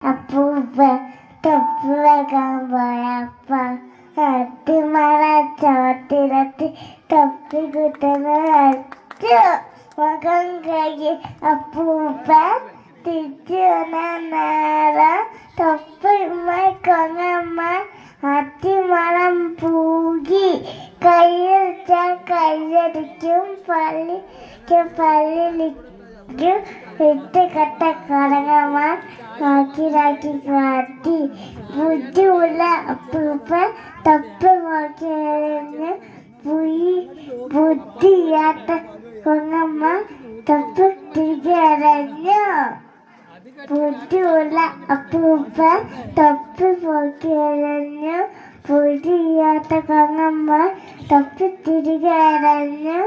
അപ്പൂപ്പ തൊപ്പി വെക്കാൻ പോയപ്പ അത്തിമറ ചോട്ടിലെത്തി തൊപ്പി കുത്തുന്ന അച്ചു മുഖം കഴുകി അപ്പൂപ്പ തിരിച്ചു വന്ന നേരം തൊപ്പിമ്മ കൊങ്ങമ്മ അത്തിമണം പൂകി കയ്യിൽ കയ്യടിക്കും പള്ളിലിക്കും ഇട്ട് കട്ട കടങ്ങമ്മ കാക്കി കാട്ടി ബുദ്ധിയുള്ള അപ്പൂപ്പ തൊപ്പി നോക്കിയറിഞ്ഞ് ബുദ്ധിയാത്ത കൊങ്ങമ്മ തൊപ്പി തിരികെ അറിഞ്ഞു. ബുദ്ധിയുള്ള അപ്പൂപ്പ തൊപ്പി നോക്കിയറിഞ്ഞു ബുദ്ധിയാത്ത കൊങ്ങമ്മ തൊപ്പി തിരികെ അറിഞ്ഞു.